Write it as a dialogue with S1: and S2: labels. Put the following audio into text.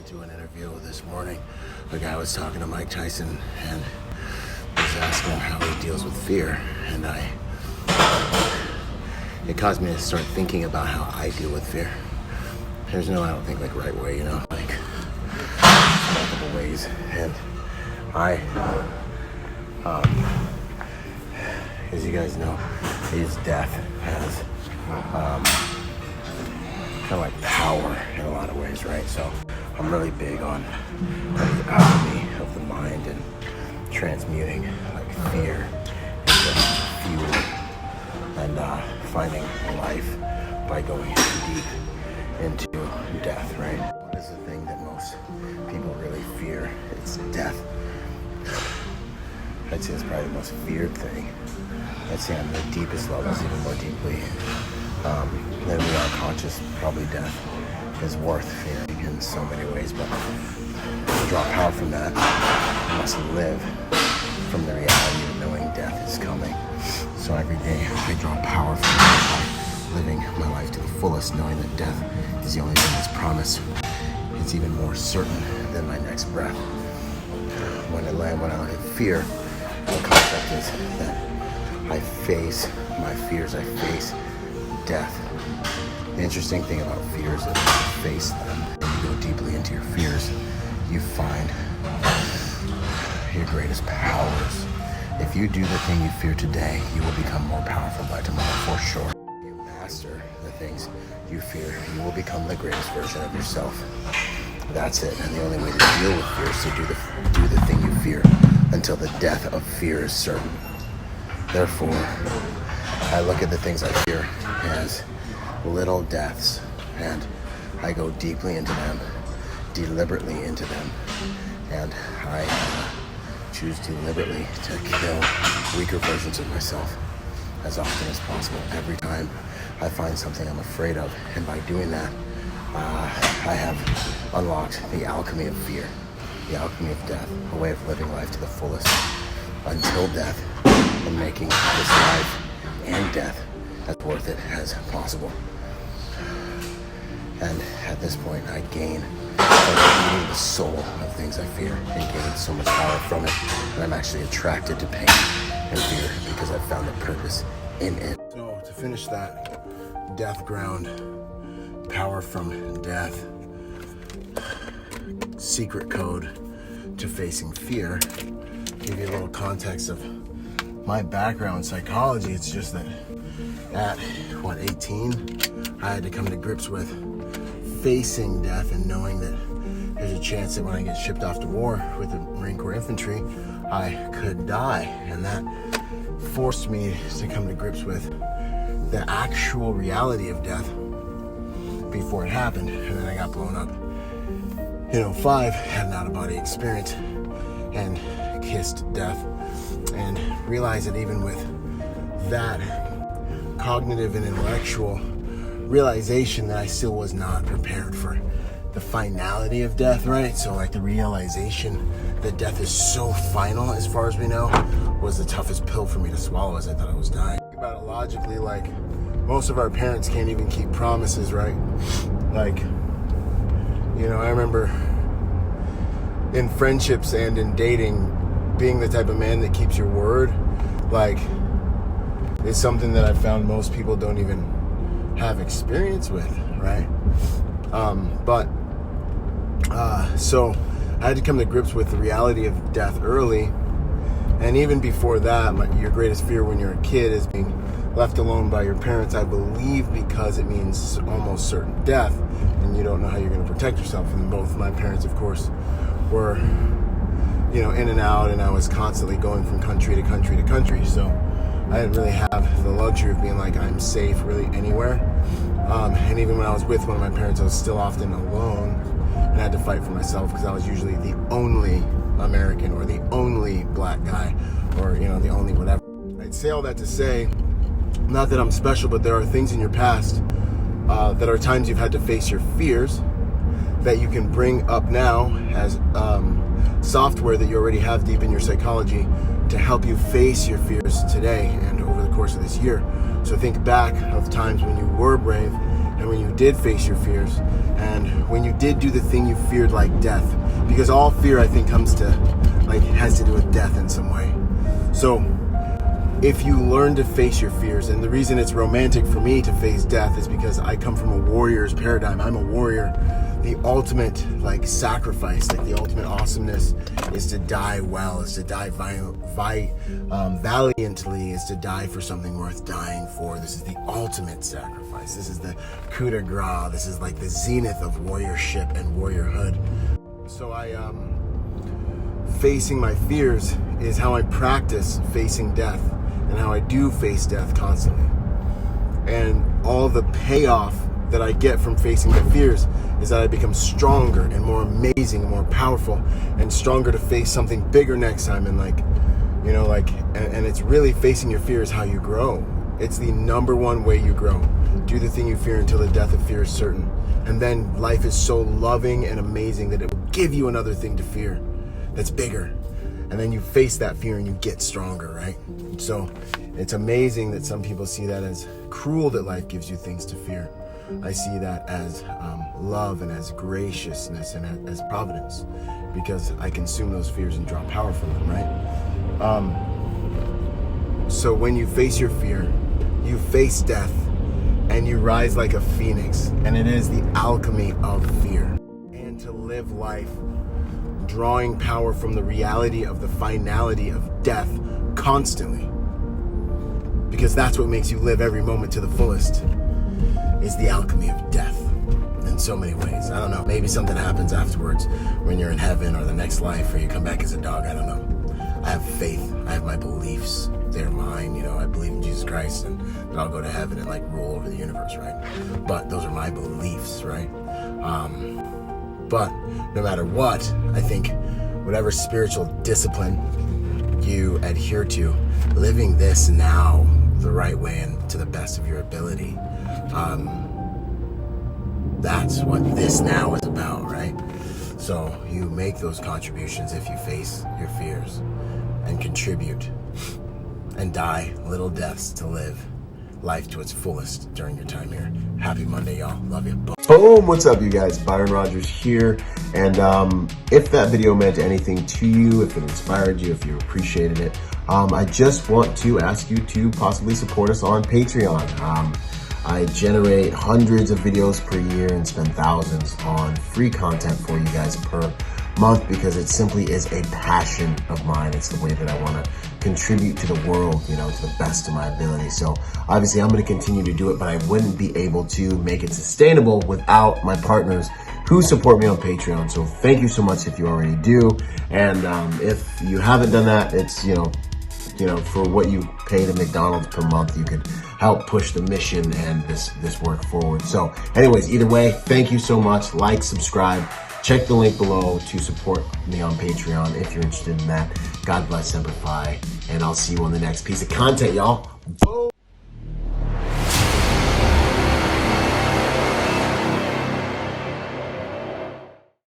S1: to an interview this morning. A guy was talking to Mike Tyson and was asking him how he deals with fear, and it caused me to start thinking about how I deal with fear. There's no, I don't think, like right way, like multiple ways, and as you guys know, his death has kind of like power in a lot of ways, right? So I'm really big on the alchemy of the mind and transmuting like fear into fuel and finding life by going deep into death, right? What is the thing that most people really fear? It's death. I'd say it's probably the most feared thing. I'd say on the deepest levels, even more deeply than we are conscious, probably death is worth fearing in so many ways, but to draw power from that, you must live from the reality of knowing death is coming. So every day I draw power from that by living my life to the fullest, knowing that death is the only thing that's promised. It's even more certain than my next breath. When I look at fear, the concept is that I face my fears, I face death. The interesting thing about fears is when you face them and you go deeply into your fears, you find your greatest powers. If you do the thing you fear today, you will become more powerful by tomorrow, for sure. If you master the things you fear, you will become the greatest version of yourself. That's it. And the only way to deal with fear is to do the thing you fear until the death of fear is certain. Therefore, I look at the things I fear as little deaths, and I go deeply into them, deliberately into them, and I choose deliberately to kill weaker versions of myself as often as possible. Every time I find something I'm afraid of, and by doing that, I have unlocked the alchemy of fear, the alchemy of death, a way of living life to the fullest until death, and making this life and death as worth it as possible. And at this point, I gain eating the soul of things I fear and gain so much power from it, and I'm actually attracted to pain and fear because I've found the purpose in it. So to finish that death ground, power from death, secret code to facing fear, give you a little context of my background in psychology. It's just that at 18, I had to come to grips with facing death and knowing that there's a chance that when I get shipped off to war with the Marine Corps infantry, I could die. And that forced me to come to grips with the actual reality of death before it happened. And then I got blown up in 05, had an out-of-body experience and kissed death, and realized that even with that cognitive and intellectual realization, that I still was not prepared for the finality of death, right? So like the realization that death is so final as far as we know was the toughest pill for me to swallow, as I thought I was dying. Think about it logically, like most of our parents can't even keep promises, right? Like, I remember in friendships and in dating, being the type of man that keeps your word, like, is something that I found most people don't even have experience with, right? So I had to come to grips with the reality of death early, and even before that, your greatest fear when you're a kid is being left alone by your parents, I believe, because it means almost certain death, and you don't know how you're going to protect yourself. And both my parents, of course, were in and out, and I was constantly going from country to country to country, so I didn't really have the luxury of being like, I'm safe really anywhere. And even when I was with one of my parents, I was still often alone, and I had to fight for myself because I was usually the only American or the only black guy or, the only whatever. I'd say all that to say, not that I'm special, but there are things in your past that are times you've had to face your fears that you can bring up now as software that you already have deep in your psychology to help you face your fears today and over the course of this year. So think back of times when you were brave and when you did face your fears, and when you did do the thing you feared, like death, because all fear, I think, has to do with death in some way. So if you learn to face your fears, and the reason it's romantic for me to face death is because I come from a warrior's paradigm. I'm a warrior. The ultimate sacrifice, the ultimate awesomeness is to die well, is to die valiantly, is to die for something worth dying for. This is the ultimate sacrifice. This is the coup de grace. This is the zenith of warriorship and warriorhood. So facing my fears is how I practice facing death, and how I do face death constantly. And all the payoff that I get from facing my fears is that I become stronger and more amazing and more powerful and stronger to face something bigger next time. And and it's really facing your fears how you grow. It's the number one way you grow. Do the thing you fear until the death of fear is certain. And then life is so loving and amazing that it will give you another thing to fear that's bigger. And then you face that fear and you get stronger, right? So it's amazing that some people see that as cruel, that life gives you things to fear. I see that as love and as graciousness and as providence, because I consume those fears and draw power from them, right? So when you face your fear, you face death, and you rise like a phoenix. And it is the alchemy of fear. And to live life drawing power from the reality of the finality of death constantly, because that's what makes you live every moment to the fullest, is the alchemy of death in so many ways. I don't know, maybe something happens afterwards when you're in heaven or the next life, or you come back as a dog. I don't know. I have faith. I have my beliefs. They're mine. I believe in Jesus Christ and that I'll go to heaven and rule over the universe, right? But those are my beliefs, right? But no matter what, I think whatever spiritual discipline you adhere to, living this now the right way and to the best of your ability, that's what this now is about, right? So you make those contributions if you face your fears and contribute and die little deaths to live life to its fullest during your time here. Happy Monday, y'all. Love you. Boom. What's up, you guys? Byron Rodgers here. And if that video meant anything to you, if it inspired you, if you appreciated it, I just want to ask you to possibly support us on Patreon. I generate hundreds of videos per year and spend thousands on free content for you guys per month, because it simply is a passion of mine. It's the way that I want to contribute to the world, to the best of my ability. So obviously I'm going to continue to do it, but I wouldn't be able to make it sustainable without my partners who support me on Patreon. So thank you so much if you already do. And if you haven't done that, it's, for what you pay to McDonald's per month, you could help push the mission and this work forward. So anyways, either way, thank you so much. Like, subscribe, check the link below to support me on Patreon if you're interested in that. God bless, Semper Fi, and I'll see you on the next piece of content, y'all. Boom.